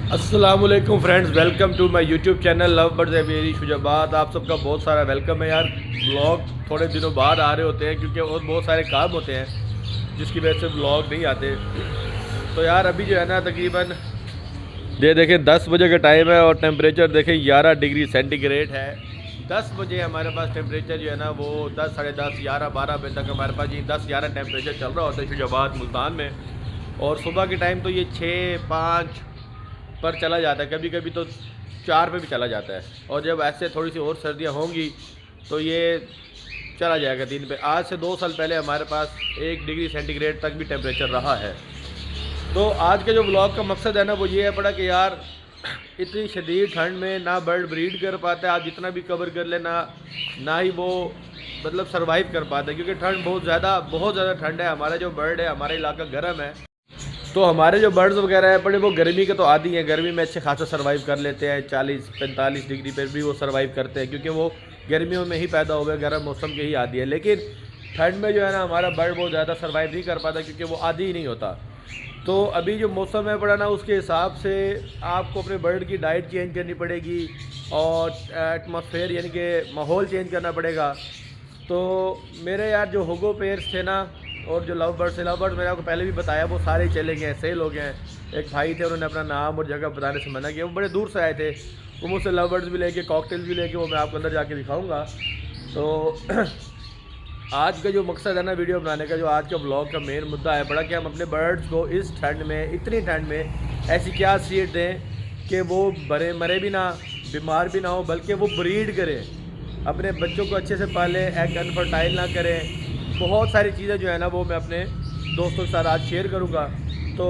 अस्सलामुअलैकुम friends, welcome to my YouTube channel love birds very Shujabad. आप सबका बहुत सारा वेलकम है यार। ब्लॉग थोड़े दिनों बाद आ रहे होते हैं क्योंकि और बहुत सारे काम होते हैं जिसकी वजह से ब्लॉग नहीं आते। तो यार अभी जो है ना तकरीबन देखें 10 बजे का टाइम है और टेम्परेचर देखें 11 डिग्री सेंटीग्रेड है। 10 बजे हमारे पास टेम्परेचर जो है ना वो 10, साढ़े 10, 11, 12 बजे तक हमारे पास ये 10-11 टेम्परेचर चल रहा होता है शुजाबाद मुल्तान में। और सुबह के टाइम तो ये 6-5 पर चला जाता है, कभी कभी तो 4 पे भी चला जाता है। और जब ऐसे थोड़ी सी और सर्दियाँ होंगी तो ये चला जाएगा 3 पे। आज से 2 साल पहले हमारे पास 1 डिग्री सेंटीग्रेड तक भी टेम्परेचर रहा है। तो आज के जो ब्लॉग का मकसद है ना वो ये है पड़ा कि यार इतनी शदीद ठंड में ना बर्ड ब्रीड कर पाता है, आप जितना भी कवर कर ले ना ही वो मतलब सरवाइव कर पाता है, क्योंकि ठंड बहुत ज़्यादा ठंड है। हमारा जो बर्ड है, हमारा इलाका गर्म है, तो हमारे जो बर्ड्स वगैरह हैं बड़े वो गर्मी के तो आदी हैं। गर्मी में अच्छे खासा सर्वाइव कर लेते हैं, 40-45 डिग्री पर भी वो सर्वाइव करते हैं, क्योंकि वो गर्मियों में ही पैदा हुए, गर्म मौसम के ही आदी है। लेकिन ठंड में जो है ना हमारा बर्ड बहुत ज़्यादा सर्वाइव नहीं कर पाता, क्योंकि वो आदी ही नहीं होता। तो अभी जो मौसम है पड़ा ना उसके हिसाब से आपको अपने बर्ड की डाइट चेंज करनी पड़ेगी और एटमॉस्फेयर यानी कि माहौल चेंज करना पड़ेगा। तो मेरे यार जो हुगो पेयर्स थे ना और जो लव बर्ड्स मैंने आपको पहले भी बताया, वो सारे चले गए हैं, सेल हो गए हैं। एक भाई थे, उन्होंने अपना नाम और जगह बताने से मना किया, वो बड़े दूर से आए थे। वो मुझसे लव बर्ड्स भी लेके, कॉकटेल्स भी लेके, वो मैं आपको अंदर जाके दिखाऊंगा। तो आज का जो मकसद है ना वीडियो बनाने का, जो आज का ब्लॉग का मेन मुद्दा है बड़ा कि हम अपने बर्ड्स को इस ठंड में, इतनी ठंड में ऐसी क्या सीड दें कि वो मरे भी ना, बीमार भी ना हो, बल्कि वो ब्रीड करें, अपने बच्चों को अच्छे से पालें, एग अनफर्टाइल ना करें। बहुत सारी चीज़ें जो है ना वो मैं अपने दोस्तों के साथ आज शेयर करूँगा। तो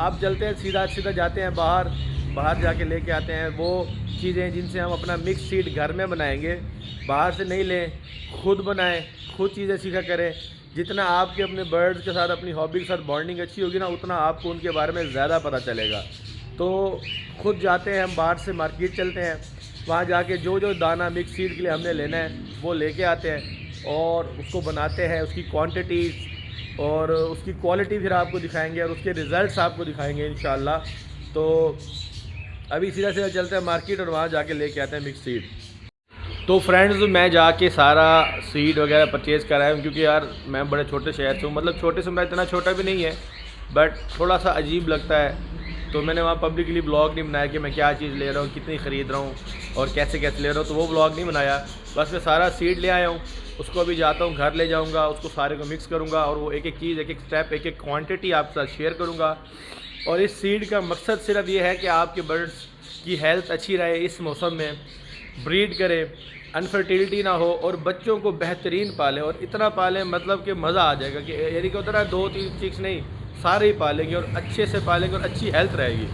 आप चलते हैं, सीधा जाते हैं बाहर जाके लेके आते हैं वो चीज़ें जिनसे हम अपना मिक्स सीड घर में बनाएंगे। बाहर से नहीं लें, खुद बनाएं, खुद चीज़ें सीखा करें। जितना आपके अपने बर्ड्स के साथ, अपनी हॉबी के साथ बॉन्डिंग अच्छी होगी ना, उतना आपको उनके बारे में ज़्यादा पता चलेगा। तो खुद जाते हैं, हम बाहर से मार्केट चलते हैं, वहाँ जाके जो दाना मिक्स सीड के लिए हमने लेना है वो लेके आते हैं और उसको बनाते हैं। उसकी क्वांटिटीज़ और उसकी क्वालिटी फिर आपको दिखाएंगे और उसके रिज़ल्ट्स आपको दिखाएंगे इंशाल्लाह। तो अभी सीधा चलते हैं मार्केट और वहाँ जाके लेके आते हैं मिक्स सीड। तो फ्रेंड्स, मैं जाके सारा सीड वगैरह परचेज़ कराया हूँ, क्योंकि यार मैं बड़े छोटे शहर से हूँ, मतलब छोटे से मैं इतना छोटा भी नहीं है, बट थोड़ा सा अजीब लगता है। तो मैंने वहाँ पब्लिकली ब्लॉग नहीं बनाया कि मैं क्या चीज़ ले रहा हूँ, कितनी ख़रीद रहा हूँ और कैसे ले रहा हूँ, तो वो ब्लॉग नहीं बनाया। बस मैं सारा सीड ले आया हूँ, उसको अभी जाता हूँ घर ले जाऊँगा, उसको सारे को मिक्स करूँगा और वो एक एक चीज़, एक एक स्टेप, एक एक क्वान्टिटी आपके साथ शेयर करूँगा। और इस सीड का मकसद सिर्फ ये है कि आपके बर्ड्स की हेल्थ अच्छी रहे, इस मौसम में ब्रीड करें, अनफर्टिलिटी ना हो और बच्चों को बेहतरीन पालें। और इतना पालें मतलब कि मज़ा आ जाएगा, कि यानी कि उतना 2-3 चिक्स नहीं, सारे ही पालेंगे और अच्छे से पालेंगे और अच्छी हेल्थ रहेगी।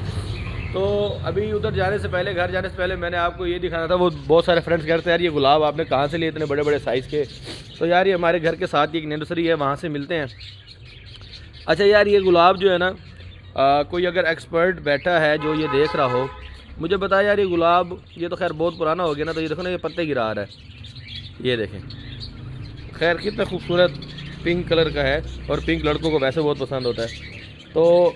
तो अभी उधर जाने से पहले, घर जाने से पहले मैंने आपको ये दिखाना था। वो बहुत सारे फ्रेंड्स कहते हैं यार ये गुलाब आपने कहाँ से लिए इतने बड़े बड़े साइज़ के। तो यार ये हमारे घर के साथ ही एक नर्सरी है, वहाँ से मिलते हैं। अच्छा यार, ये गुलाब जो है ना कोई अगर एक्सपर्ट बैठा है जो ये देख रहा हो, मुझे बताया यार ये गुलाब, ये तो खैर बहुत पुराना हो गया ना, तो ये देखो ना ये पत्ते गिरा रहा है, ये देखें। खैर कितना खूबसूरत पिंक कलर का है और पिंक लड़कों को वैसे बहुत पसंद होता है। तो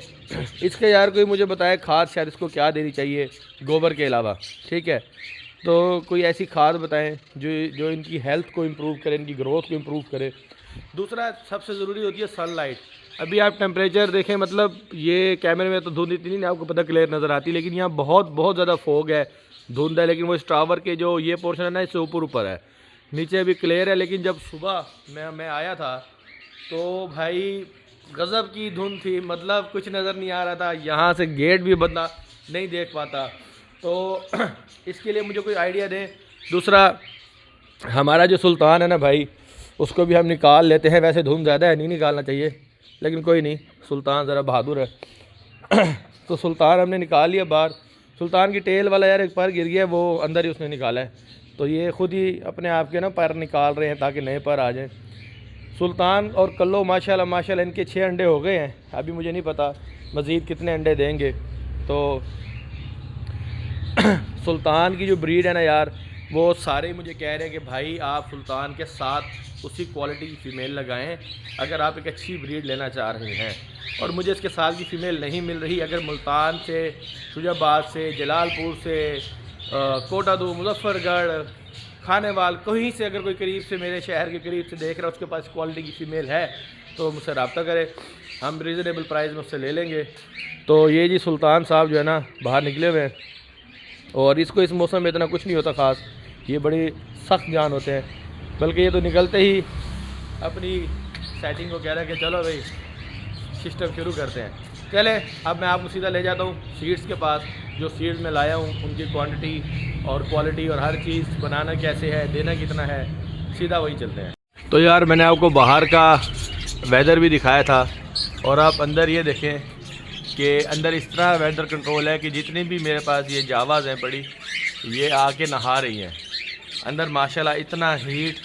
इसके यार कोई मुझे बताए खाद शायद इसको क्या देनी चाहिए गोबर के अलावा, ठीक है। तो कोई ऐसी खाद बताएं जो इनकी हेल्थ को इम्प्रूव करे, इनकी ग्रोथ को इम्प्रूव करे। दूसरा सबसे ज़रूरी होती है सनलाइट। अभी आप टेम्परेचर देखें, मतलब ये कैमरे में तो धुंध इतनी नहीं आपको पता क्लियर नज़र आती, लेकिन यहाँ बहुत ज़्यादा फोग है, धुंध है। लेकिन वो इस टावर के जो ये पोर्शन है ना, इससे ऊपर है, नीचे अभी क्लियर है। लेकिन जब सुबह मैं आया था तो भाई गज़ब की धुंध थी, मतलब कुछ नज़र नहीं आ रहा था, यहाँ से गेट भी बंदा नहीं देख पाता। तो इसके लिए मुझे कोई आइडिया दें। दूसरा, हमारा जो सुल्तान है ना भाई, उसको भी हम निकाल लेते हैं। वैसे धुंध ज़्यादा है, नहीं निकालना चाहिए, लेकिन कोई नहीं, सुल्तान ज़रा बहादुर है। तो सुल्तान हमने निकाल लिया बाहर। सुल्तान की टेल वाला यार एक पर गिर गया, वो अंदर ही उसने निकाला है। तो ये खुद ही अपने आप के ना पर निकाल रहे हैं ताकि नए पर आ जाएं। सुल्तान और कल्लो माशाल्लाह इनके 6 अंडे हो गए हैं। अभी मुझे नहीं पता मज़ीद कितने अंडे देंगे। तो सुल्तान की जो ब्रीड है ना यार, वो सारे मुझे कह रहे हैं कि भाई आप सुल्तान के साथ उसी क्वालिटी की फ़ीमेल लगाएं अगर आप एक अच्छी ब्रीड लेना चाह रहे हैं। और मुझे इसके साथ की फ़ीमेल नहीं मिल रही। अगर मुल्तान से, शुजाबाद से, जलालपुर से, कोटादू, मुजफ्फरगढ़, खानेवाल, कहीं से अगर कोई करीब से, मेरे शहर के करीब से देख रहा है उसके पास क्वालिटी की फ़ीमेल है तो मुझसे रब्ता करे, हम रीज़नेबल प्राइस में उससे ले लेंगे। तो ये जी सुल्तान साहब जो है ना बाहर निकले हुए हैं, और इसको इस मौसम में इतना कुछ नहीं होता ख़ास, ये बड़ी सख्त जान होते हैं, बल्कि ये तो निकलते ही अपनी सेटिंग को कह रहा है कि चलो भाई सिस्टम शुरू करते हैं। चले अब मैं आपको सीधा ले जाता हूँ सीड्स के पास। जो सीड्स मैं लाया हूँ उनकी क्वांटिटी और क्वालिटी और हर चीज़, बनाना कैसे है, देना कितना है, सीधा वही चलते हैं। तो यार मैंने आपको बाहर का वेदर भी दिखाया था, और आप अंदर ये देखें कि अंदर इस तरह वेदर कंट्रोल है कि जितनी भी मेरे पास ये जावाज़ हैं बड़ी, ये आके नहा रही हैं अंदर। माशाल्लाह इतना हीट,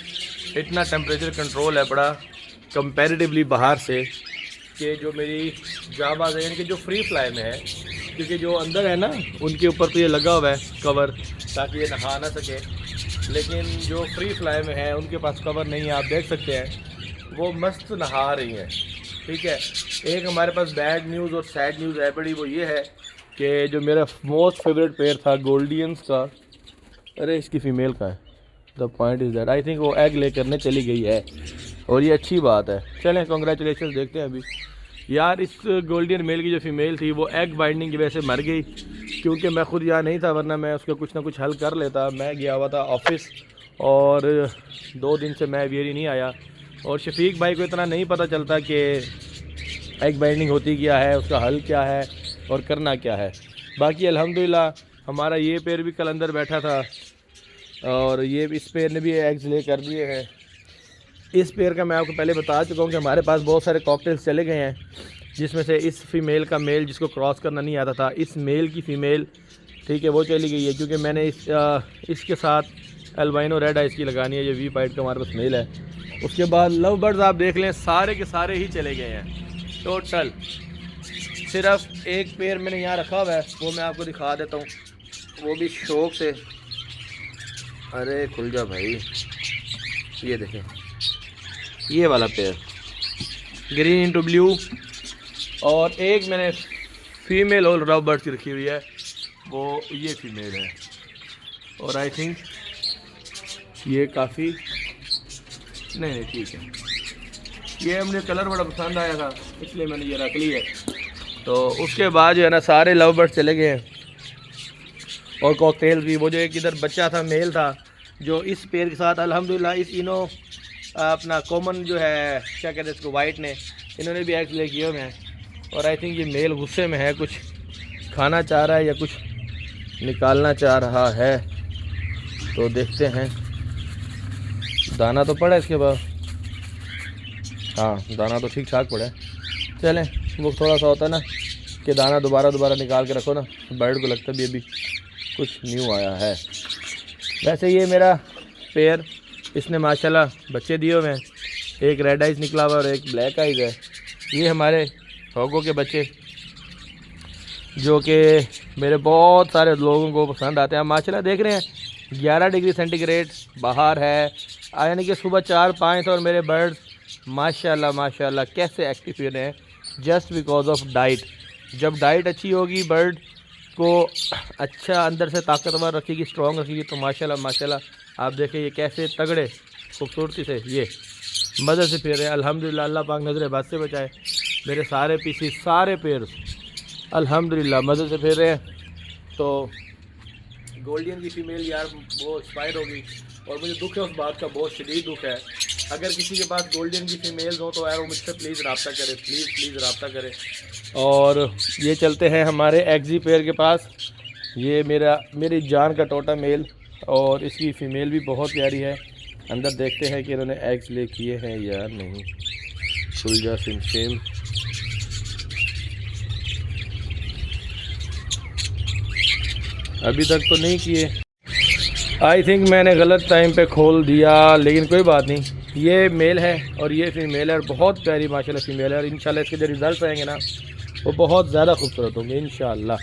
इतना टेम्परेचर कंट्रोल है बड़ा कंपैरेटिवली बाहर से, कि जो मेरी जावाज़ है इनके जो फ्री फ्लाई में है, क्योंकि जो अंदर है ना उनके ऊपर तो ये लगा हुआ है कवर ताकि ये नहा ना सके, लेकिन जो फ्री फ्लाई में है उनके पास कवर नहीं है। आप देख सकते हैं वो मस्त नहा रही हैं। ठीक है, एक हमारे पास बैड न्यूज़ और सैड न्यूज़ है बड़ी, वो ये है कि जो मेरा मोस्ट फेवरेट पेयर था गोल्डियंस का, अरे इसकी फ़ीमेल का है, the point is that I think वो एग ले करने चली गई है, और ये अच्छी बात है। चलें कॉन्ग्रेचुलेशन, देखते हैं अभी। यार इस गोल्डन मेल की जो फ़ीमेल थी वो एग बाइंडिंग की वजह से मर गई, क्योंकि मैं खुद यहाँ नहीं था, वरना मैं उसका कुछ ना कुछ हल कर लेता। मैं गया हुआ था ऑफिस, और 2 दिन से मैं वेरी नहीं आया, और शफीक भाई को इतना नहीं पता चलता कि एग बाइंडिंग होती क्या है, उसका हल क्या है और करना क्या है। बाकी अल्हम्दुलिल्लाह हमारा ये पेड़ भी कल अंदर बैठा था, और ये इस पेड़ ने भी एग्स ले कर दिए हैं। इस पेड़ का मैं आपको पहले बता चुका हूँ कि हमारे पास बहुत सारे कॉकटेल्स चले गए हैं, जिसमें से इस फीमेल का मेल जिसको क्रॉस करना नहीं आता था, इस मेल की फ़ीमेल, ठीक है, वो चली गई है, क्योंकि मैंने इसके साथ अल्बाइनो रेड आइस की लगानी है, ये वी पाइट का हमारे पास मेल है। उसके बाद लव बर्ड्स आप देख लें सारे के सारे ही चले गए हैं टोटल। सिर्फ एक पेड़ मैंने यहाँ रखा हुआ है, वो मैं आपको दिखा देता हूँ, वो भी शौक से। अरे खुल जा भाई, ये देखें, ये वाला पेड़ ग्रीन इंटू ब्लू, और एक मैंने फीमेल और लव बर्ड्स की रखी हुई है, वो ये फीमेल है, और आई थिंक ये काफ़ी नहीं ठीक है। ये मुझे कलर बड़ा पसंद आया था इसलिए मैंने ये रख ली है। तो उसके बाद जो है ना सारे लव बर्ड्स चले गए हैं, और कॉकटेल भी। वो जो एक इधर बच्चा था, मेल था, जो इस पेड़ के साथ अल्हम्दुलिल्लाह इस इनो अपना कॉमन जो है क्या कहते हैं इसको, वाइट ने, इन्होंने भी एग्स ले किए हुए हैं, और आई थिंक ये मेल गुस्से में है, कुछ खाना चाह रहा है या कुछ निकालना चाह रहा है। तो देखते हैं, दाना तो पड़ा है इसके बाद, हाँ दाना तो ठीक ठाक पड़ा है। चलें, वो थोड़ा सा होता है ना कि दाना दोबारा निकाल के रखो ना, बर्ड को लगता भी अभी कुछ न्यू आया है। वैसे ये मेरा पेयर, इसने माशाल्लाह बच्चे दिए हुए हैं, एक रेड आइज़ निकला हुआ और एक ब्लैक आइज़ है। ये हमारे हॉगो के बच्चे जो कि मेरे बहुत सारे लोगों को पसंद आते हैं। माशाल्लाह देख रहे हैं 11 डिग्री सेंटीग्रेड बाहर है, यानी कि सुबह 4-5, और मेरे बर्ड्स माशाल्लाह कैसे एक्टिव हो रहे हैं, जस्ट बिकॉज ऑफ डाइट। जब डाइट अच्छी होगी, बर्ड को अच्छा अंदर से ताकतवर रखेगी, स्ट्रॉन्ग रखेगी, तो माशाल्लाह आप देखें ये कैसे तगड़े खूबसूरती से ये मज़े से फिर रहे हैं। अल्हम्दुलिल्लाह, अल्लाह पाक नज़र बात से बचाए। मेरे सारे पीसीस, सारे पेड़ अल्हम्दुलिल्लाह मज़े से फिर रहे हैं। तो गोल्डियन की फ़ीमेल यार वो एक्सपायर हो गई, और मुझे दुख है उस बात का, बहुत शदीद दुख है। अगर किसी के पास गोल्डियन की फ़ीमेल्स हो तो यार वो मुझसे प्लीज़ रब्ता करें, प्लीज़ रब्ता करें। और ये चलते हैं हमारे एग्जी पेयर के पास। ये मेरी जान का टोटा मेल, और इसकी फ़ीमेल भी बहुत प्यारी है। अंदर देखते हैं कि इन्होंने एग्स ले किए हैं या नहीं। खुलजा सिम अभी तक तो नहीं किए, आई थिंक मैंने गलत टाइम पे खोल दिया, लेकिन कोई बात नहीं। ये मेल है और ये फीमेल है, और बहुत प्यारी माशाल्लाह फीमेल है, और इंशाल्लाह इसके जो रिज़ल्ट आएंगे ना वो बहुत ज़्यादा खूबसूरत होंगे इंशाल्लाह।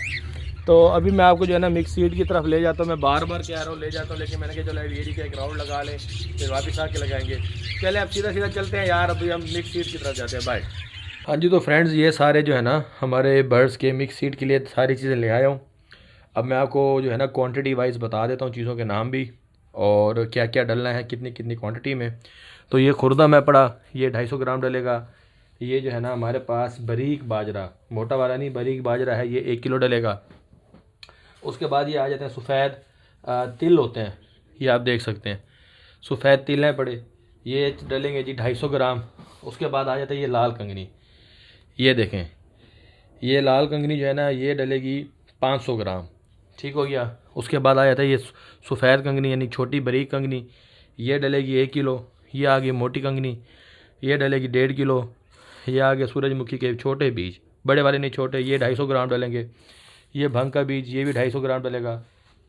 तो अभी मैं आपको जो है ना मिक्स सीड की तरफ ले जाता हूँ। मैं बार बार कह रहा हूँ ले जाता हूँ, लेकिन मैंने कहा चलो एडी का एक राउंड लगा लें फिर वापस आके लगाएंगे। चले अब सीधा सीधा चलते हैं यार, अभी हम मिक्स सीड की तरफ जाते हैं। बाय। हाँ जी, तो फ्रेंड्स ये सारे जो है ना हमारे बर्ड्स के मिक्स सीड के लिए सारी चीज़ें ले आया हूँ। अब मैं आपको जो है ना क्वांटिटी वाइज बता देता हूँ, चीज़ों के नाम भी और क्या क्या डलना है कितनी कितनी क्वांटिटी में। तो ये खुर्दा में पड़ा, ये 250 ग्राम डलेगा। ये जो है ना हमारे पास बारीक बाजरा, मोटा वाला नहीं बारीक बाजरा है, ये 1 किलो डलेगा। उसके बाद ये आ जाते हैं सफ़ेद तिल होते हैं, ये आप देख सकते हैं सफ़ेद तिल हैं पड़े, ये डलेंगे जी 250 ग्राम। उसके बाद आ जाता है ये लाल कंगनी, ये देखें ये लाल कंगनी जो है ना ये डलेगी 500 ग्राम, ठीक हो गया। उसके बाद आ जाता है ये सफ़ेद कंगनी यानी छोटी बारीक कंगनी, ये डलेगी 1 किलो। ये आ गई मोटी कंगनी, ये डलेगी 1.5 किलो। ये आ गया सूरजमुखी के छोटे बीज, बड़े वाले नहीं छोटे, ये 250 ग्राम डलेंगे। ये भंग का बीज, ये भी 250 ग्राम डलेगा।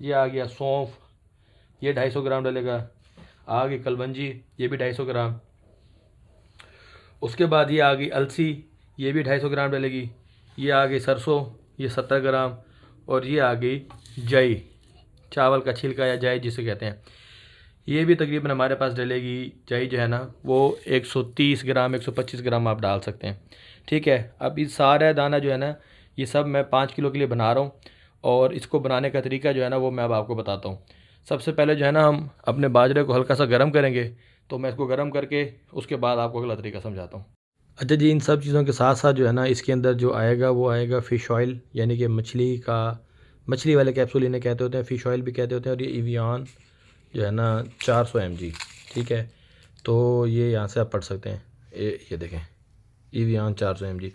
ये आ गया सौंफ, ये 250 ग्राम डलेगा। आ गई कलवंजी, ये भी 250 ग्राम। उसके बाद ये आ गई अलसी, ये भी 250 ग्राम डलेगी। ये आ गई सरसों, ये 70 ग्राम। और ये आ गई जई, चावल का छिलका या जई जिसे कहते हैं, ये भी तकरीबन हमारे पास डलेगी। जई जो है ना वो 130 ग्राम 125 ग्राम आप डाल सकते हैं, ठीक है। अब इस सारा दाना जो है ना ये सब मैं 5 किलो के लिए बना रहा हूँ, और इसको बनाने का तरीका जो है ना वो मैं अब आपको बताता हूँ। सबसे पहले जो है ना हम अपने बाजरे को हल्का सा गर्म करेंगे, तो मैं इसको गर्म करके उसके बाद आपको अगला तरीका समझाता हूँ। अच्छा जी, इन सब चीज़ों के साथ साथ जो है ना इसके अंदर जो आएगा वो आएगा फ़िश ऑयल, यानी कि मछली वाले कैप्सूल इन्हें कहते होते हैं, फ़िश ऑयल भी कहते होते हैं। और ये एवियन जो है ना 400 mg, ठीक है। तो ये यहाँ से आप पढ़ सकते हैं, ये देखें एवियन 400 mg।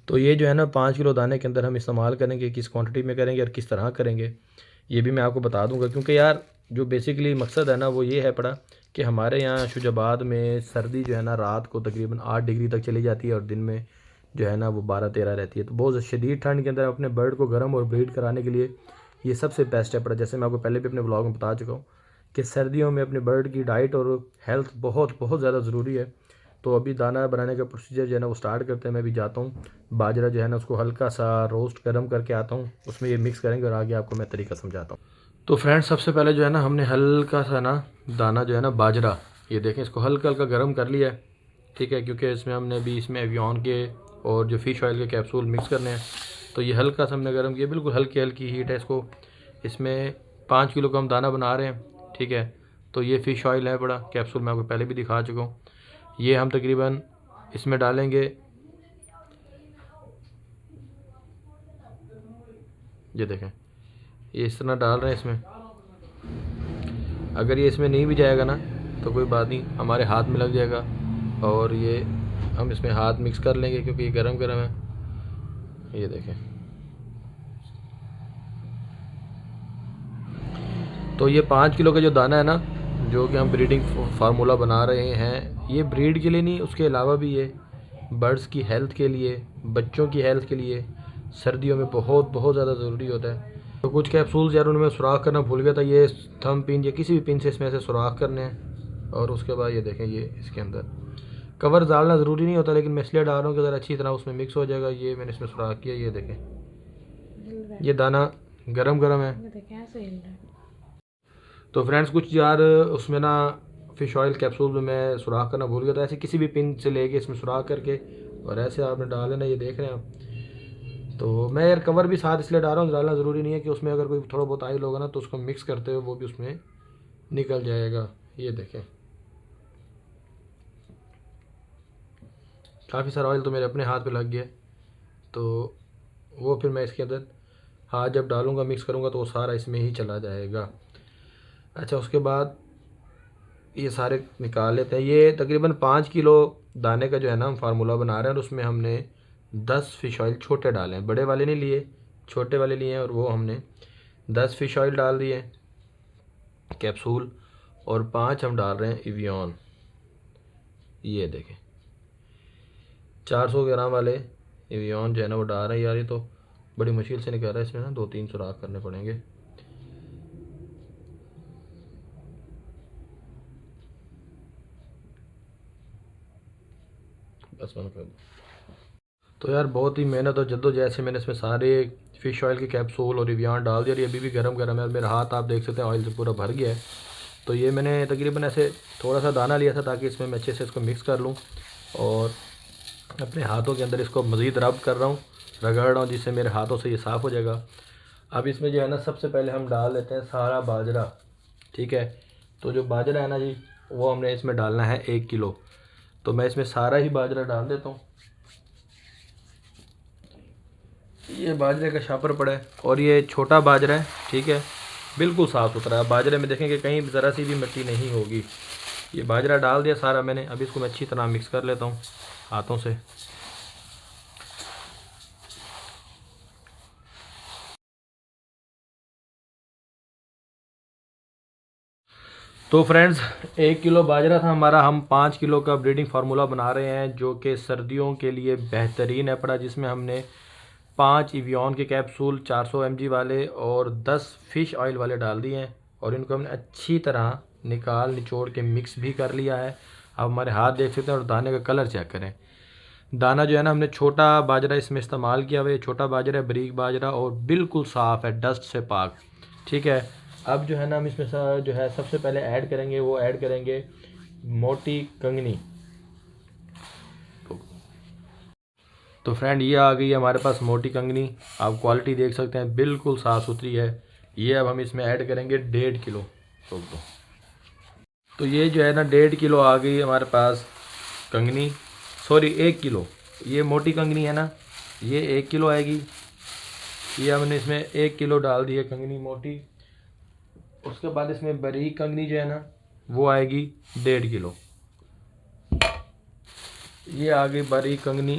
तो ये जो है ना 5 किलो दाने के अंदर हम इस्तेमाल करेंगे, किस क्वांटिटी में करेंगे और किस तरह करेंगे ये भी मैं आपको बता दूंगा। क्योंकि यार जो बेसिकली मकसद है ना वो ये है पड़ा कि हमारे यहाँ शुजाबाद में सर्दी जो है ना रात को तकरीबन 8 डिग्री तक चली जाती है और दिन में जो है ना वो 12-13 रहती है। तो बहुत शदीद ठंड के अंदर अपने बर्ड को गर्म और ब्रीड कराने के लिए ये सबसे बेस्ट है पड़ा। जैसे मैं आपको पहले भी अपने ब्लॉग में बता चुका हूँ कि सर्दियों में अपने बर्ड की डाइट और हेल्थ बहुत बहुत ज़्यादा ज़रूरी है। तो अभी दाना बनाने का प्रोसीजर जो है ना वो स्टार्ट करते हैं। मैं भी जाता हूँ, बाजरा जो है ना उसको हल्का सा रोस्ट गर्म करके आता हूँ, उसमें ये मिक्स करेंगे और आगे आपको मैं तरीका समझाता हूँ। तो फ्रेंड्स सबसे पहले जो है ना हमने हल्का सा ना दाना जो है ना बाजरा, ये देखें इसको हल्का हल्का गर्म कर लिया है, ठीक है। क्योंकि इसमें हमने अभी इसमें एवियन के और जो फ़िश ऑयल के कैप्सूल मिक्स करने हैं, तो ये हल्का सा हमने गर्म किया, बिल्कुल हल्की हल्की हीट है इसको। इसमें 5 किलो का हम दाना बना रहे हैं, ठीक है। तो ये फ़िश ऑयल है बड़ा कैप्सूल, मैं आपको पहले भी दिखा चुका हूँ। ये हम तकरीबन इसमें डालेंगे, ये देखें ये इस तरह डाल रहे हैं इसमें। अगर ये इसमें नहीं भी जाएगा ना तो कोई बात नहीं, हमारे हाथ में लग जाएगा और ये हम इसमें हाथ मिक्स कर लेंगे क्योंकि ये गरम गरम है। ये देखें, तो ये 5 किलो का जो दाना है ना जो कि हम ब्रीडिंग फार्मूला बना रहे हैं, ये ब्रीड के लिए नहीं, उसके अलावा भी ये बर्ड्स की हेल्थ के लिए, बच्चों की हेल्थ के लिए सर्दियों में बहुत बहुत ज़्यादा ज़रूरी होता है। तो कुछ कैप्सूल्स यार उनमें सुराख करना भूल गया था, ये थंब पिन या किसी भी पिन से इसमें से सुराख करने हैं। और उसके बाद ये देखें ये इसके अंदर कवर डालना ज़रूरी नहीं होता, लेकिन मैं इसलिए डाल रहा हूँ कि ज़रा अच्छी तरह उसमें मिक्स हो जाएगा। ये मैंने इसमें सुराख किया, ये देखें ये दाना गरम गरम है। तो फ्रेंड्स कुछ यार उसमें ना फ़िश ऑयल कैप्सूल में मैं सुराख करना भूल गया था, ऐसे किसी भी पिन से लेके इसमें सुराख करके और ऐसे आपने डाल लेना, ये देख रहे हैं आप। तो मैं यार कवर भी साथ इसलिए डाल रहा हूँ, डालना ज़रूरी नहीं है कि उसमें अगर कोई थोड़ा बहुत ऑयल होगा ना तो उसको मिक्स करते हुए वो भी उसमें निकल जाएगा। ये देखें काफ़ी सारा ऑयल तो मेरे अपने हाथ पे लग गया, तो वो फिर मैं इसके अंदर हाथ जब डालूँगा मिक्स करूँगा तो वो सारा इसमें ही चला जाएगा। अच्छा उसके बाद ये सारे निकाल लेते हैं। ये तकरीबन 5 किलो दाने का जो है ना हम फार्मूला बना रहे हैं और उसमें हमने 10 फ़िश ऑयल छोटे डाले हैं, बड़े वाले नहीं लिए, छोटे वाले लिए हैं। और वो हमने 10 फ़िश ऑयल डाल दिए कैप्सूल और 5 हम डाल रहे हैं एवियन। ये देखें 400 ग्राम वाले एवियन जो है ना वो डाल रहे हैं। यार ये तो बड़ी मुश्किल से निकल रहा है, इसमें ना 2-3 सुराख करने पड़ेंगे। बस बंद कर दो। तो यार बहुत ही मेहनत और जद्दोजहद से मैंने इसमें सारे फ़िश ऑयल के कैप्सूल और एवियन डाल दिया और ये अभी भी गरम गरम है। मेरा हाथ आप देख सकते हैं ऑयल से पूरा भर गया है। तो ये मैंने तकरीबन ऐसे थोड़ा सा दाना लिया था ताकि इसमें मैं अच्छे से इसको मिक्स कर लूँ और अपने हाथों के अंदर इसको मज़ीद रब कर रहा हूँ, रगड़ रहा हूँ, जिससे मेरे हाथों से ये साफ़ हो जाएगा। अब इसमें जो है ना सबसे पहले हम डाल लेते हैं सारा बाजरा। ठीक है, तो जो बाजरा है ना जी वो हमने इसमें डालना है 1 किलो। तो मैं इसमें सारा ही बाजरा डाल देता हूँ। ये बाजरे का शापर पड़ा है और ये छोटा बाजरा है। ठीक है, बिल्कुल साफ़ सुथरा है। बाजरे में देखेंगे कहीं ज़रा सी भी मिट्टी नहीं होगी। ये बाजरा डाल दिया सारा मैंने। अब इसको मैं अच्छी तरह मिक्स कर लेता हूँ हाथों से। तो फ्रेंड्स 1 किलो बाजरा था हमारा। हम 5 किलो का ब्रीडिंग फार्मूला बना रहे हैं जो कि सर्दियों के लिए बेहतरीन है पड़ा, जिसमें हमने 5 एवियन के कैप्सूल 400 mg वाले और 10 फ़िश ऑयल वाले डाल दिए हैं और इनको हमने अच्छी तरह निचोड़ के मिक्स भी कर लिया है। अब हमारे हाथ देख सकते हैं और दाने का कलर चेक करें। दाना जो है ना हमने छोटा बाजरा इसमें इस्तेमाल किया हुआ है। छोटा बाजरा है, बारीक बाजरा और बिल्कुल साफ़ है, डस्ट से पाक। ठीक है, अब जो है ना हम इसमें जो है सबसे पहले ऐड करेंगे, वो ऐड करेंगे मोटी कंगनी। तो फ्रेंड ये आ गई है हमारे पास मोटी कंगनी। आप क्वालिटी देख सकते हैं, बिल्कुल साफ़ सुथरी है। ये अब हम इसमें ऐड करेंगे 1.5 किलो। तो ये जो है ना 1.5 किलो आ गई हमारे पास कंगनी, सॉरी 1 किलो। ये मोटी कंगनी है ना, ये 1 किलो आएगी। ये हमने इसमें 1 किलो डाल दी है कंगनी मोटी। उसके बाद इसमें बारीक कंगनी जो है ना वो आएगी 1.5 किलो। ये आ गई बारीक कंगनी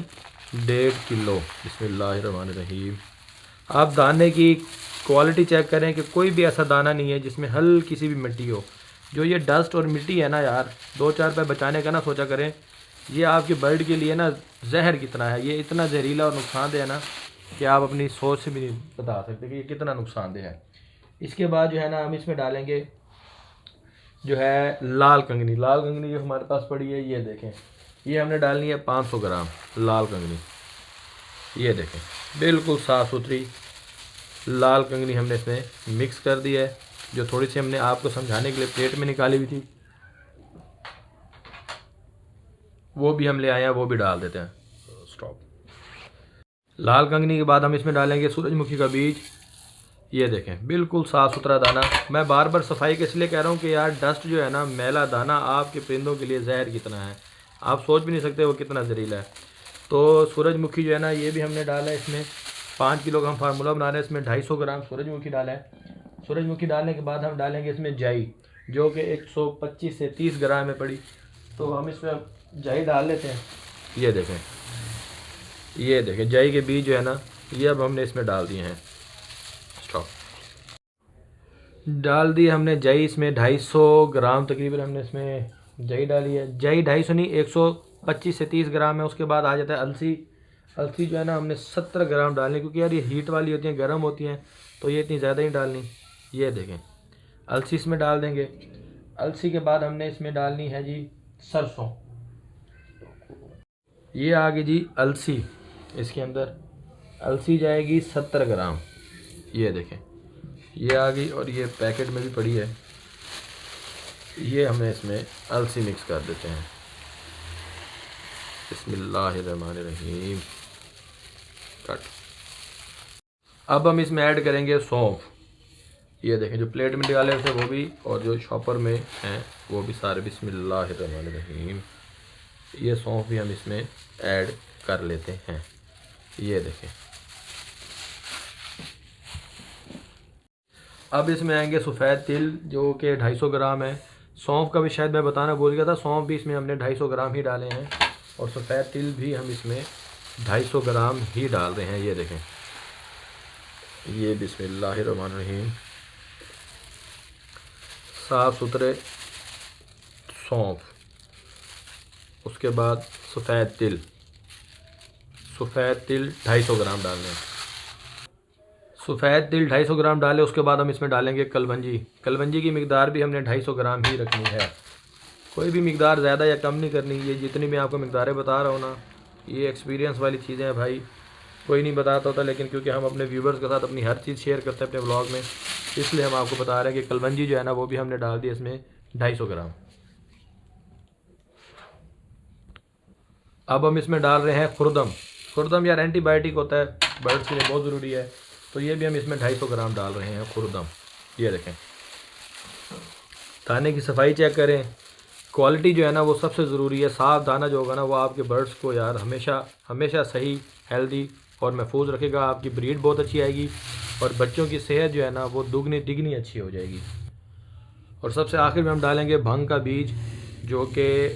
1.5 किलो। बिस्मिल्लाहिर्रहमानिर्रहीम। आप दाने की क्वालिटी चेक करें कि कोई भी ऐसा दाना नहीं है जिसमें हल्की सी भी मिट्टी हो। जो ये डस्ट और मिट्टी है ना यार, 2-4 रुपये बचाने का ना सोचा करें। ये आपके बर्ड के लिए ना जहर कितना है। ये इतना जहरीला और नुकसानदेह है ना कि आप अपनी सोच से भी नहीं बता सकते कि ये कितना नुकसानदेह है। इसके बाद जो है ना हम इसमें डालेंगे जो है लाल कंगनी। लाल कंगनी जो हमारे पास पड़ी है, ये देखें, ये हमने डालनी है 500 ग्राम लाल कंगनी। ये देखें बिल्कुल साफ़ सुथरी लाल कंगनी हमने इसमें मिक्स कर दी है। जो थोड़ी सी हमने आपको समझाने के लिए प्लेट में निकाली हुई थी वो भी हम ले आए हैं, वो भी डाल देते हैं। स्टॉप। लाल कंगनी के बाद हम इसमें डालेंगे सूरजमुखी का बीज। ये देखें बिल्कुल साफ़ सुथरा दाना। मैं बार बार सफाई के इसलिए कह रहा हूँ कि यार डस्ट जो है ना, मैला दाना आपके परिंदों के लिए जहर कितना है, आप सोच भी नहीं सकते वो कितना जहरीला है। तो सूरजमुखी जो है ना ये भी हमने डाला है इसमें। 5 किलो का हम फार्मूला बना रहे हैं, इसमें 250 ग्राम सूरजमुखी डाला है। सूरजमुखी डालने के बाद हम डालेंगे इसमें जाई, जो कि 125 से 30 ग्राम में पड़ी। तो हम इसमें जाई डाल लेते हैं। ये देखें जाई के बीज जो है ना ये अब हमने इसमें डाल दिए हैं। स्टॉप। डाल दी हमने जाई इसमें 250 ग्राम तकरीबन हमने इसमें जाई डाली है। जाई 250 नहीं, 125 से 30 ग्राम है। उसके बाद आ जाता है अलसी। अलसी जो है ना हमने 70 ग्राम डालनी, क्योंकि यार ये हीट वाली होती हैं, गर्म होती हैं, तो ये इतनी ज़्यादा ही डालनी। ये देखें अलसी इसमें डाल देंगे। अलसी के बाद हमने इसमें डालनी है जी सरसों। ये आ गई जी अलसी। इसके अंदर अलसी जाएगी 70 ग्राम। ये देखें ये आ गई और ये पैकेट में भी पड़ी है। ये हमें इसमें अलसी मिक्स कर देते हैं। बिस्मिल्लाहिर्रहमानिर्रहीम। कट। अब हम इसमें ऐड करेंगे सौंफ। ये देखें जो प्लेट में डाले थे वो भी, और जो शॉपर में हैं वो भी सारे। बिस्मिल्लाहिर्रहमानिर्रहीम। ये सौंफ भी हम इसमें ऐड कर लेते हैं। ये देखें अब इसमें आएंगे सफ़ेद तिल जो कि 250 ग्राम है। सौंफ का भी शायद मैं बताना भूल गया था, सौंफ भी इसमें हमने 250 ग्राम ही डाले हैं और सफ़ेद तिल भी हम इसमें 250 ग्राम ही डाल रहे हैं। ये देखें ये बिस्मिल्लाहिर्रहमानिर्रहीम साफ़ सुथरे सौंफ। उसके बाद सफ़ेद तिल 250 ग्राम डालने हैं। सफ़ेद तिल 250 ग्राम डाले। उसके बाद हम इसमें डालेंगे कलवंजी। कलवंजी की मिकदार भी हमने 250 ग्राम ही रखनी है, कोई भी मिकदार ज़्यादा या कम नहीं करनी। ये जितनी भी आपको मिकदारें बता रहा हूँ ना, ये एक्सपीरियंस वाली चीज़ें हैं भाई। कोई नहीं बताता होता, लेकिन क्योंकि हम अपने व्यूवर्स के साथ अपनी हर चीज़ शेयर करते हैं अपने व्लॉग में, इसलिए हम आपको बता रहे हैं कि कलवंजी जो है ना वो भी हमने डाल दी इसमें 250 ग्राम। अब हम इसमें डाल रहे हैं खुरदम। खुरदम यार एंटीबायोटिक होता है, बर्ड्स के लिए बहुत ज़रूरी है, तो ये भी हम इसमें 250 ग्राम डाल रहे हैं खुरदम। ये देखें, दाने की सफाई चेक करें, क्वालिटी जो है ना वो सबसे ज़रूरी है। साफ़ दाना जो होगा ना वो आपके बर्ड्स को यार हमेशा हमेशा सही, हेल्दी और महफूज रखेगा। आपकी ब्रीड बहुत अच्छी आएगी और बच्चों की सेहत जो है ना वो दुगनी तिगनी अच्छी हो जाएगी। और सबसे आखिर में हम डालेंगे भंग का बीज, जो कि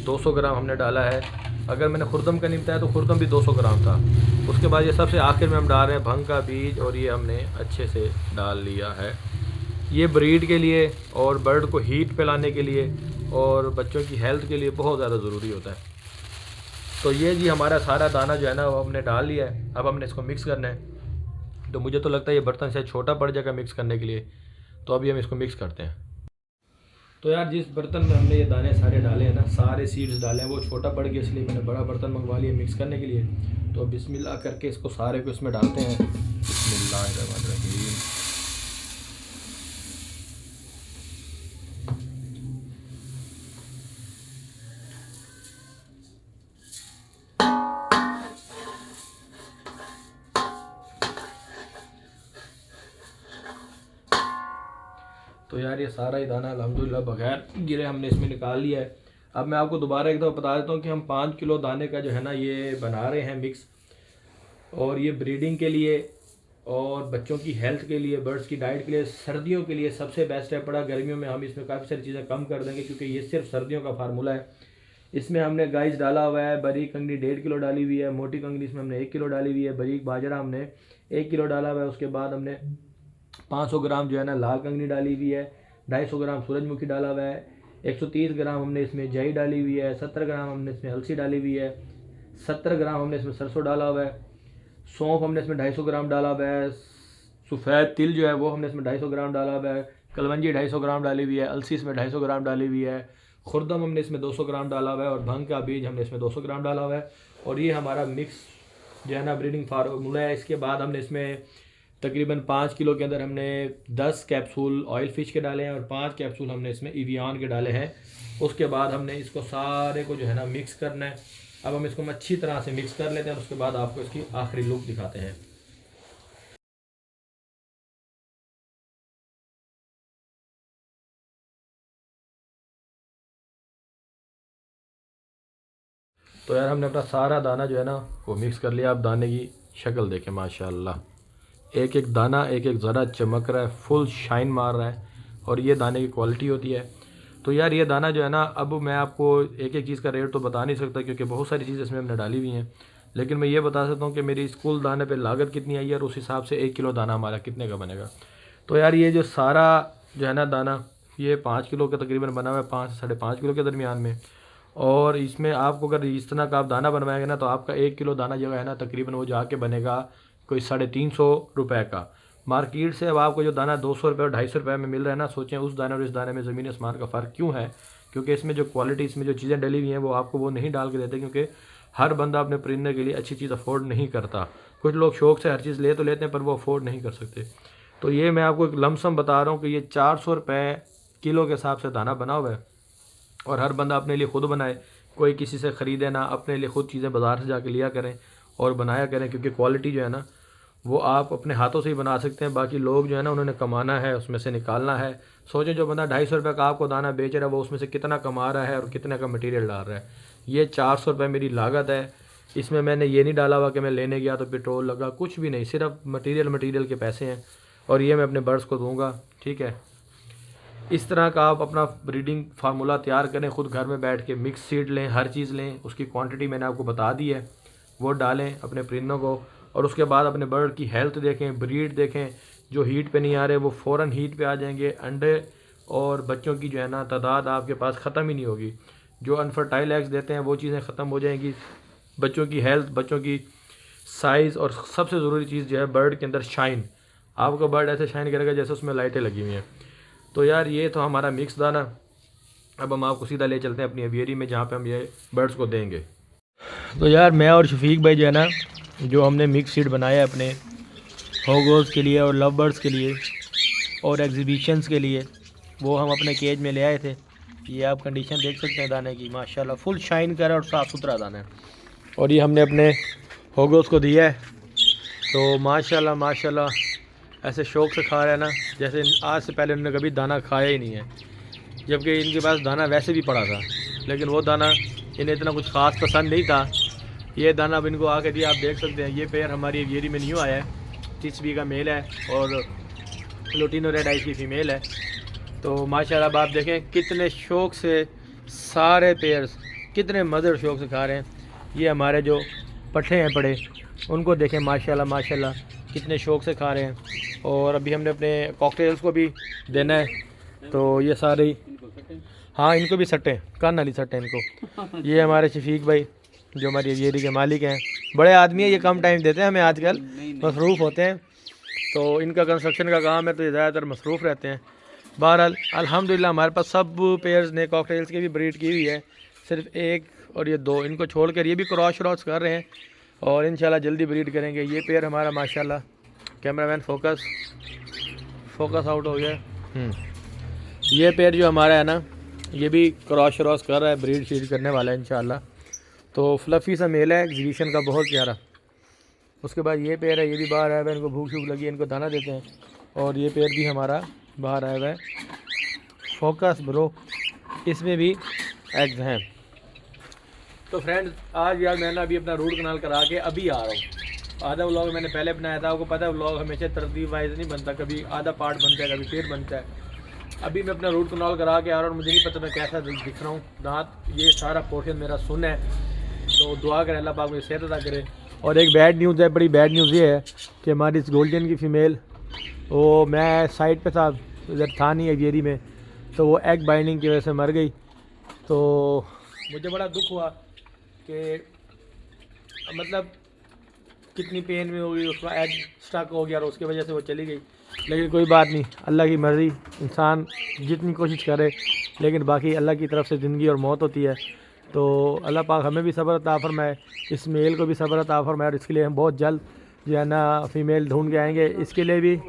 200 ग्राम हमने डाला है। अगर मैंने खुरदम का नहीं बताया तो खुरदम भी 200 ग्राम था। उसके बाद ये सबसे आखिर में हम डाल रहे हैं भंग का बीज, और ये हमने अच्छे से डाल लिया है। ये ब्रीड के लिए और बर्ड को हीट पिलाने के लिए और बच्चों की हेल्थ के लिए बहुत ज़्यादा ज़रूरी होता है। तो ये जी हमारा सारा दाना जो है ना वो हमने डाल लिया है। अब हमने इसको मिक्स करना है। तो मुझे तो लगता है ये बर्तन शायद छोटा पड़ जाएगा मिक्स करने के लिए, तो अभी हम इसको मिक्स करते हैं। तो यार जिस बर्तन में हमने ये दाने सारे डाले हैं ना, सारे सीड्स डाले हैं, वो छोटा पड़ गया, इसलिए मैंने बड़ा बर्तन मंगवा लिया मिक्स करने के लिए। तो बिस्मिल्लाह करके इसको सारे को इसमें डालते हैं। बिस्मिल्लाहिर्रहमानिर्रहीम। तो यार ये सारा ही दाना अल्हम्दुलिल्लाह बगैर गिरे हमने इसमें निकाल लिया है। अब मैं आपको दोबारा एक दफ़ा बता देता हूँ कि हम 5 किलो दाने का जो है ना ये बना रहे हैं मिक्स, और ये ब्रीडिंग के लिए और बच्चों की हेल्थ के लिए, बर्ड्स की डाइट के लिए, सर्दियों के लिए सबसे बेस्ट है। पड़ा गर्मियों में हम इसमें काफ़ी सारी चीज़ें कम कर देंगे, क्योंकि ये सिर्फ सर्दियों का फार्मूला है। इसमें हमने गाइस डाला हुआ है, बारीक कंगनी 1.5 किलो डाली हुई है, मोटी कंगनी इसमें हमने 1 किलो डाली हुई है, बारीक बाजरा हमने 1 किलो डाला हुआ है। उसके बाद हमने 500 ग्राम जो है ना लाल कंगनी डाली हुई है, 250 ग्राम सूरजमुखी डाला हुआ है, 130 ग्राम हमने इसमें जई डाली हुई है, 70 ग्राम हमने इसमें अलसी डाली हुई है, 70 ग्राम हमने इसमें सरसों डाला हुआ है, सौंफ हमने इसमें 250 ग्राम डाला हुआ है, सफ़ेद तिल जो है वो हमने इसमें 250 ग्राम डाला हुआ है, कलवंजी 250 ग्राम डाली हुई है, अलसी इसमें 250 ग्राम डाली हुई है, खुरदम हमने इसमें 200 ग्राम डाला हुआ है, और भंग का बीज हमने इसमें 200 ग्राम डाला हुआ है। और ये हमारा मिक्स जो है ना ब्रीडिंग फार्मूला है। इसके बाद हमने इसमें तकरीबन 5 किलो के अंदर हमने 10 कैप्सूल ऑयल फिश के डाले हैं, और 5 कैप्सूल हमने इसमें इवियान के डाले हैं। उसके बाद हमने इसको सारे को जो है ना मिक्स करना है। अब हम इसको अच्छी तरह से मिक्स कर लेते हैं, उसके बाद आपको इसकी आखिरी लुक दिखाते हैं। तो यार हमने अपना सारा दाना जो है ना वो मिक्स कर लिया। आप दाने की शक्ल देखें, माशाल्लाह, एक एक दाना एक एक ज़रा चमक रहा है, फुल शाइन मार रहा है, और ये दाने की क्वालिटी होती है। तो यार ये दाना जो है ना, अब मैं आपको एक एक चीज़ का रेट तो बता नहीं सकता, क्योंकि बहुत सारी चीज़ इसमें हमने डाली हुई हैं, लेकिन मैं ये बता सकता हूँ कि मेरी स्कूल दाने पे लागत कितनी आई है, और उस हिसाब से 1 किलो दाना हमारा कितने का बनेगा। तो यार ये जो सारा जो है ना दाना, ये 5 किलो का तकरीबन बना हुआ है, 5 से 5.5 किलो के दरमियान में। और इसमें आपको अगर इस तरह का आप दाना बनवाएंगे ना, तो आपका 1 किलो दाना जो है ना तकरीबन वो जाके बनेगा कोई 350 रुपये का। मार्केट से अब आपको जो दाना 200 रुपये और 250 रुपये में मिल रहा है ना, सोचें उस दाने और इस दाने में ज़मीन आसमान का फ़र्क क्यों है। क्योंकि इसमें जो क्वालिटी, इसमें जो चीज़ें डली हुई हैं वो आपको वो नहीं डाल के देते, क्योंकि हर बंदा अपने परिंदे के लिए अच्छी चीज़ अफोर्ड नहीं करता। कुछ लोग शौक़ से हर चीज़ ले तो लेते हैं, पर वो अफोर्ड नहीं कर सकते। तो ये मैं आपको एक लमसम बता रहा हूँ कि ये 400 रुपये किलो के हिसाब से दाना बना हुआ है, और हर बंदा अपने लिए ख़ुद बनाए, कोई किसी से ख़रीदे ना, अपने लिए ख़ुद चीज़ें बाज़ार से जाके लिया करें और बनाया करें, क्योंकि क्वालिटी जो है ना वो आप अपने हाथों से ही बना सकते हैं। बाकी लोग जो है ना उन्होंने कमाना है, उसमें से निकालना है। सोचें जो बंदा 250 रुपये का आपको दाना बेच रहा है, वो उसमें से कितना कमा रहा है और कितने का मटेरियल डाल रहा है। ये 400 रुपये मेरी लागत है। इसमें मैंने ये नहीं डाला हुआ कि मैं लेने गया तो पेट्रोल लगा, कुछ भी नहीं, सिर्फ मटेरियल के पैसे हैं, और ये मैं अपने बर्ड्स को दूँगा। ठीक है, इस तरह का आप अपना ब्रीडिंग फार्मूला तैयार करें, ख़ुद घर में बैठ के मिक्स सीड लें, हर चीज़ लें, उसकी क्वांटिटी मैंने आपको बता दी है, वो डालें अपने परिंदों को। और उसके बाद अपने बर्ड की हेल्थ देखें, ब्रीड देखें। जो हीट पे नहीं आ रहे वो फ़ौरन हीट पे आ जाएंगे। अंडे और बच्चों की जो है ना तादाद आपके पास ख़त्म ही नहीं होगी। जो अनफर्टाइल एग्स देते हैं वो चीज़ें ख़त्म हो जाएंगी। बच्चों की हेल्थ, बच्चों की साइज़, और सबसे ज़रूरी चीज़ जो है बर्ड के अंदर शाइन। आपका बर्ड ऐसे शाइन करेगा जैसे उसमें लाइटें लगी हुई हैं। तो यार ये तो हमारा मिक्स दाना। अब हम आपको सीधा ले चलते हैं अपनी एवियरी में, जहाँ पे हम ये बर्ड्स को देंगे। तो यार मैं और शफीक भाई जो है ना जो हमने मिक्स सीड बनाया है अपने होगोज़ के लिए और लव बर्ड्स के लिए और एग्जीबिशंस के लिए, वो हम अपने केज में ले आए थे। ये आप कंडीशन देख सकते हैं दाने की, माशाल्लाह फुल शाइन कर और साफ़ सुथरा दाना है। और ये हमने अपने होगोज़ को दिया है, तो माशाल्लाह माशाल्लाह ऐसे शौक़ से खा रहे हैं ना जैसे आज से पहले उन्होंने कभी दाना खाया ही नहीं है। जबकि इनके पास दाना वैसे भी पड़ा था, लेकिन वो दाना इन्हें इतना कुछ ख़ास पसंद नहीं था। ये दाना अब इनको आके दिया, आप देख सकते हैं। ये पेयर हमारी एवियरी में न्यू आया है, 30 का मेल है और लुटिनो रेड आइज की फ़ीमेल है। तो माशाल्लाह अब आप देखें कितने शौक़ से सारे पेयर्स, कितने मदर शौक़ से खा रहे हैं। ये हमारे जो पट्ठे हैं पड़े, उनको देखें माशाल्लाह माशाल्लाह कितने शौक़ से खा रहे हैं। और अभी हमने अपने कॉकटेल्स को भी देना है, तो ये सारे, हाँ इनको भी सट्टे, कान वाली सट्टे इनको। ये हमारे शफीक भाई जो हमारी एवियरी के मालिक हैं, बड़े आदमी हैं, ये कम टाइम देते हैं हमें, आजकल मसरूफ़ होते हैं। तो इनका कंस्ट्रक्शन का काम है, तो ये ज़्यादातर मसरूफ़ रहते हैं। बहरहाल अल्हम्दुलिल्लाह हमारे पास सब पेयर्स ने कॉकटेल्स की भी ब्रीड की हुई है, सिर्फ एक और ये दो, इनको छोड़कर ये भी क्रॉस कर रहे हैं और इंशाल्लाह जल्दी ब्रीड करेंगे। ये पेयर हमारा माशाल्लाह, कैमरामैन फोकस आउट हो गया। ये पेयर जो हमारा है ना, ये भी क्रॉस कर रहा है, ब्रीड शीड करने वाला है इंशाल्लाह। तो फ्लफ़ी सा मेल है एग्जीबिशन का, बहुत प्यारा। उसके बाद ये पेयर है, ये भी बाहर आया हुआ है, इनको भूख शूख लगी है, इनको दाना देते हैं। और ये पेयर भी हमारा बाहर आया हुआ है, फोकस ब्रो, इसमें भी एग्स हैं। तो फ्रेंड्स आज यार मैं ना अभी अपना रूट कनाल करा के अभी आ रहा हूँ। आधा व्लॉग मैंने पहले बनाया था, आपको पता है व्लॉग हमेशा तरतीब वाइज नहीं बनता, कभी आधा पार्ट बनता है, कभी फिर बनता है। अभी मैं अपना रूट कनाल करा के आ रहा हूँ और मुझे नहीं पता मैं कैसा दिख रहा हूँ। दांत ये सारा पोर्शन मेरा सुन है, तो दुआ करें अल्लाह पाक मुझे सेहत अता करे। और एक बैड न्यूज़ है, बड़ी बैड न्यूज़ ये है कि हमारी इस गोल्डन की फ़ीमेल, वो मैं साइड पे था, इधर था नहीं एवियरी में, तो वो एग बाइंडिंग की वजह से मर गई। तो मुझे बड़ा दुख हुआ कि मतलब कितनी पेन में होगी, उसका एग स्टक हो गया और उसकी वजह से वो चली गई। लेकिन कोई बात नहीं, अल्लाह की मर्ज़ी, इंसान जितनी कोशिश करे, लेकिन बाकी अल्लाह की तरफ से ज़िंदगी और मौत होती है। तो अल्लाह पाक हमें भी सब्र अता फरमाए, इस मेल को भी सब्र अता फरमाए। और इसके लिए हम बहुत जल्द जो है ना फ़ीमेल ढूंढ के आएंगे, इसके लिए भी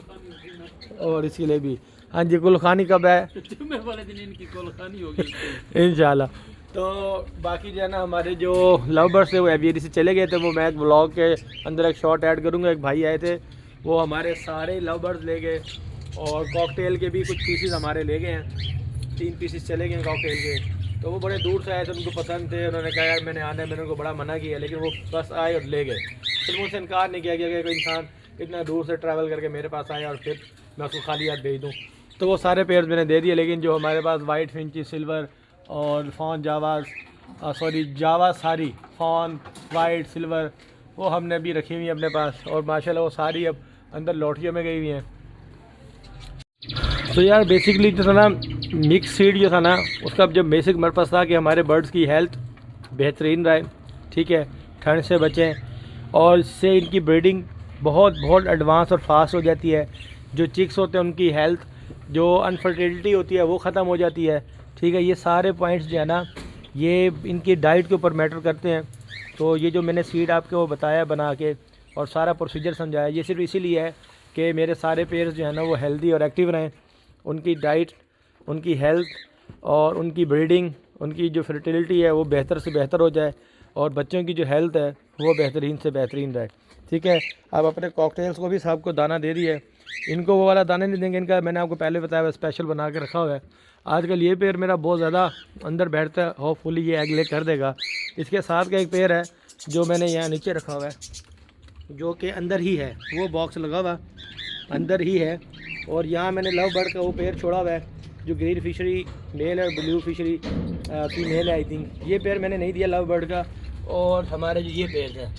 और इसके लिए भी। हाँ जी, कुलखानी कब है? जुम्मे वाले दिन इनकी कुलखानी होगी इंशाल्लाह। तो बाकी जो है ना हमारे जो लव बर्ड्स थे वो एवियरी से चले गए थे, वो मैं एक व्लॉग के अंदर एक शॉट ऐड करूँगा। एक भाई आए थे, वो हमारे सारे लव बर्ड्स ले गए और कॉकटेल के भी कुछ पीसेस हमारे ले गए हैं, 3 पीसेस चले गए कॉकटेल के। तो वो बड़े दूर से आए थे, उनको पसंद थे, उन्होंने कहा यार मैंने आना है, मैंने उनको बड़ा मना किया, लेकिन वो बस आए और ले गए। फिर मुझसे इनकार नहीं किया गया कि कोई इंसान इतना दूर से ट्रैवल करके मेरे पास आए और फिर मैं उसको खाली हाथ भेज दूँ। तो वो सारे पेयर्स मैंने दे दिए, लेकिन जो हमारे पास वाइट फिंची, सिल्वर और फॉन जावा सारी फॉन वाइट सिल्वर, वो हमने अभी रखी हुई है अपने पास। और माशाल्लाह वो सारी अब अंदर लॉटरियों में गई हुई हैं। तो यार बेसिकली जो था ना मिक्स सीड जो था ना, उसका जब बेसिक मेरे पास था कि हमारे बर्ड्स की हेल्थ बेहतरीन रहे, ठीक है, ठंड से बचें और इससे इनकी ब्रीडिंग बहुत एडवांस और फास्ट हो जाती है। जो चिक्स होते हैं उनकी हेल्थ, जो अनफर्टिलिटी होती है वो ख़त्म हो जाती है, ठीक है। ये सारे पॉइंट्स जो है ना ये इनकी डाइट के ऊपर मैटर करते हैं। तो ये जो मैंने सीड आपको वो बताया बना के और सारा प्रोसीजर समझाया, ये सिर्फ इसीलिए है कि मेरे सारे पेयर्स जो है ना वो हेल्दी और एक्टिव रहें, उनकी डाइट, उनकी हेल्थ और उनकी ब्रीडिंग, उनकी जो फर्टिलिटी है वो बेहतर से बेहतर हो जाए और बच्चों की जो हेल्थ है वो बेहतरीन से बेहतरीन रहे, ठीक है। अब अपने कॉकटेल्स को भी साहब को दाना दे दिया है, इनको वो वाला दाना नहीं देंगे, इनका मैंने आपको पहले बताया हुआ स्पेशल बना के रखा हुआ है। आजकल ये पेयर मेरा बहुत ज़्यादा अंदर बैठता है, होपफुली ये एग ले कर देगा। इसके साथ का एक पेयर है जो मैंने यहाँ नीचे रखा हुआ है, जो कि अंदर ही है, वो बॉक्स लगा हुआ अंदर ही है। और यहाँ मैंने लव बर्ड का वो पेयर छोड़ा हुआ है जो ग्रीन फिशरी मेल है, ब्लू फिशरी फीमेल है आई थिंक। ये पेयर मैंने नहीं दिया लव बर्ड का। और हमारे जो ये पेयर है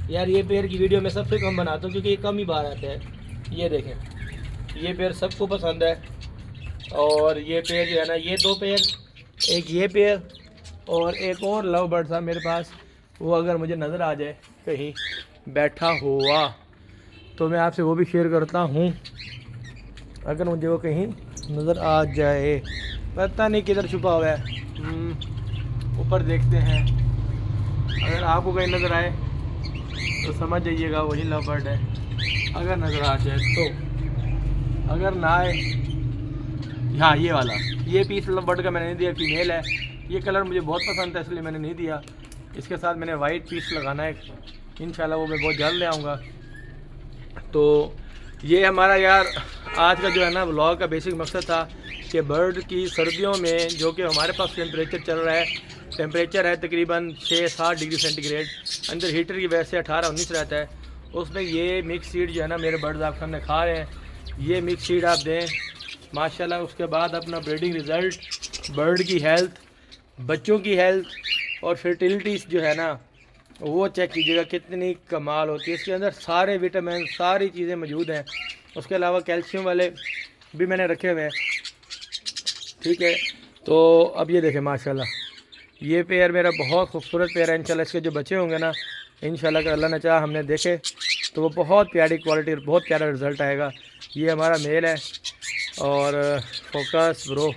यार, ये पेयर की वीडियो मैं सबसे कम बनाता हूँ क्योंकि ये कम ही बाहर आते हैं। ये देखें, ये पेयर सबको पसंद है। और ये पेयर जो है ना, ये 2 पेयर, एक ये पेयर और एक और लव बर्ड था मेरे पास, वो अगर मुझे नज़र आ जाए कहीं बैठा हुआ तो मैं आपसे वो भी शेयर करता हूँ। अगर मुझे वो कहीं नज़र आ जाए, पता नहीं किधर छुपा हुआ है, ऊपर देखते हैं। अगर आपको कहीं नज़र आए तो समझ जाइएगा वही लव बर्ड है। अगर नज़र आ जाए तो, अगर ना आए, हाँ ये वाला, ये पीस लव बर्ड का मैंने नहीं दिया, फीमेल है। ये कलर मुझे बहुत पसंद है इसलिए मैंने नहीं दिया। इसके साथ मैंने वाइट पीस लगाना है, इंशाल्लाह वो मैं बहुत जल्द ले आऊँगा। तो ये हमारा यार आज का जो है ना व्लॉग का बेसिक मकसद था कि बर्ड की सर्दियों में जो कि हमारे पास टेम्परेचर चल रहा है, टेम्परेचर है तकरीबन 6-7 डिग्री सेंटीग्रेड, अंदर हीटर की वजह से 18-19 रहता है। उसमें ये मिक्स सीड जो है ना मेरे बर्ड्स आप सामने खा रहे हैं, ये मिक्स सीड आप दें माशाल्लाह। उसके बाद अपना ब्रीडिंग रिज़ल्ट, बर्ड की हेल्थ, बच्चों की हेल्थ और फर्टिलिटी जो है ना वो चेक कीजिएगा कितनी कमाल होती है। इसके अंदर सारे विटामिन, सारी चीज़ें मौजूद हैं। उसके अलावा कैल्शियम वाले भी मैंने रखे हुए हैं, ठीक है। तो अब ये देखें माशाल्लाह, ये पेयर मेरा बहुत खूबसूरत पेयर है। इंशाल्लाह इसके जो बच्चे होंगे ना, इंशाल्लाह अगर अल्लाह ने चाहा हमने देखे तो वो बहुत प्यारी क्वालिटी, बहुत प्यारा रिज़ल्ट आएगा। ये हमारा मेल है और फोकस ब्रो,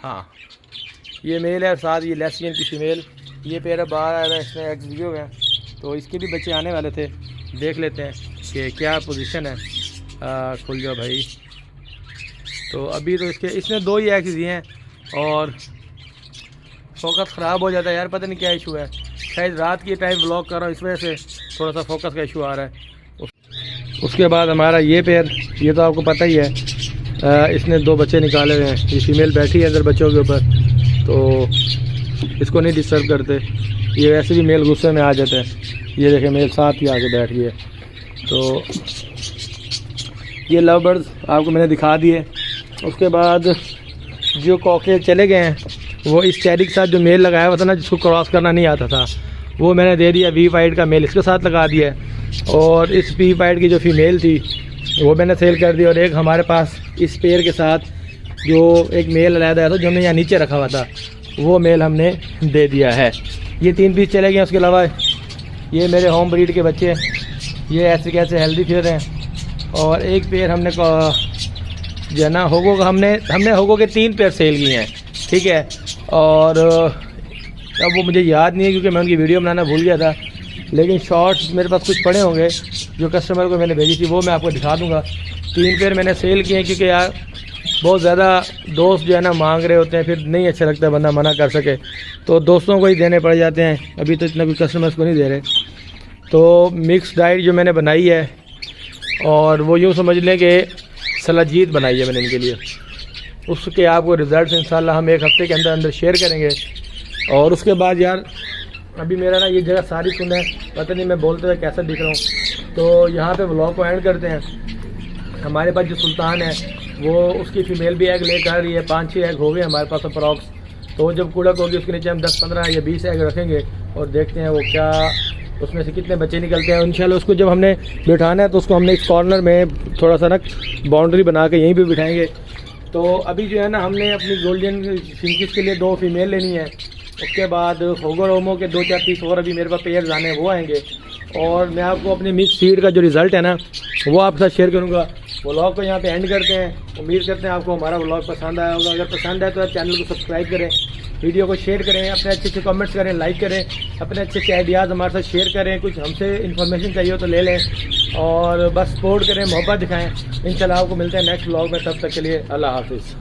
हाँ ये मेल है, साथ ये लेस्बियन की फीमेल। ये पेयर बाहर आया है, इसमें एग्स दिए हुए हैं, तो इसके भी बच्चे आने वाले थे। देख लेते हैं कि क्या पोजीशन है। खुल जाओ भाई। तो अभी तो इसने 2 ही एग्स दिए हैं और फोकस ख़राब हो जाता है यार, पता नहीं क्या इशू है। शायद रात की टाइम व्लॉग कर रहा हूँ इस वजह से थोड़ा सा फोकस का इशू आ रहा है। उसके बाद हमारा ये पेयर, ये तो आपको पता ही है, इसने 2 बच्चे निकाले हुए हैं। ये फीमेल बैठी है अंदर बच्चों के ऊपर, तो इसको नहीं डिस्टर्ब करते। ये वैसे भी मेल गुस्से में आ जाते हैं। ये देखें मेल साथ ही आके बैठ गए। तो ये लव बर्ड्स आपको मैंने दिखा दिए। उसके बाद जो कॉकरेज चले गए हैं, वो इस चेरी के साथ जो मेल लगाया हुआ था ना, जिसको क्रॉस करना नहीं आता था, वो मैंने दे दिया। वी वाइट का मेल इसके साथ लगा दिया है और इस वी वाइट की जो फीमेल थी वो मैंने सेल कर दी। और एक हमारे पास इस पेयर के साथ जो एक मेल लाया था जो हमने यहाँ नीचे रखा हुआ था, वो मेल हमने दे दिया है। ये 3 पीस चले गए। उसके अलावा ये मेरे होम ब्रीड के बच्चे, ये ऐसे कैसे हेल्दी फिर हैं। और एक पेयर हमने जो है ना होगो का, हमने होगो के 3 पेयर सेल किए हैं, ठीक है। और अब वो मुझे याद नहीं है क्योंकि मैं उनकी वीडियो बनाना भूल गया था, लेकिन शॉर्ट्स मेरे पास कुछ पड़े होंगे जो कस्टमर को मैंने भेजी थी, वो मैं आपको दिखा दूँगा। 3 पेयर मैंने सेल किए हैं क्योंकि यार बहुत ज़्यादा दोस्त जो है ना मांग रहे होते हैं, फिर नहीं अच्छा लगता बंदा मना कर सके, तो दोस्तों को ही देने पड़ जाते हैं। अभी तो इतना कोई कस्टमर्स को नहीं दे रहे। तो मिक्स डाइट जो मैंने बनाई है, और वो यूँ समझ लें कि सलाजीत बनाई है मैंने इनके लिए, उसके आपको रिज़ल्ट इंशाल्लाह हम 1 हफ़्ते के अंदर शेयर करेंगे। और उसके बाद यार अभी मेरा ना ये जगह सारी सुना है, पता नहीं मैं बोलते हुए कैसा दिख रहा हूँ। तो यहाँ पे व्लॉग को एंड करते हैं। हमारे पास जो सुल्तान है वो, उसकी फ़ीमेल भी एग लेकर आ रही है। 5-6 एग हो गए हमारे पास अप्रॉक्स। तो जब कुड़क होगी उसके नीचे हम 10-15 या 20 एग रखेंगे और देखते हैं वो क्या, उसमें से कितने बच्चे निकलते हैं। इंशाल्लाह उसको जब हमने बिठाना है तो उसको हमने इस कॉर्नर में थोड़ा सा ना बाउंड्री बना के यहीं पे बिठाएंगे। तो अभी जो है ना हमने अपनी गोल्डन फिंकिस के लिए 2 फीमेल लेनी है। उसके बाद होगो रोमो के 2-4 पीस और अभी मेरे पास पेयर आने हैं, वो आएंगे। और मैं आपको अपनी मिक्स सीड का जो रिज़ल्ट है ना वो आपके साथ शेयर करूँगा। व्लॉग को यहाँ पे एंड करते हैं। उम्मीद करते हैं आपको हमारा व्लॉग पसंद आया होगा। अगर पसंद आए तो आप चैनल को सब्सक्राइब करें, वीडियो को शेयर करें, अपने अच्छे कमेंट्स करें, लाइक करें, अपने अच्छे आइडियाज़ हमारे साथ शेयर करें। कुछ हमसे इन्फॉर्मेशन चाहिए हो तो ले लें और बस सपोर्ट करें, मोहब्बत दिखाएं। इंशाल्लाह आपको मिलते हैं नेक्स्ट व्लॉग में। तब तक के लिए अल्लाह हाफिज़।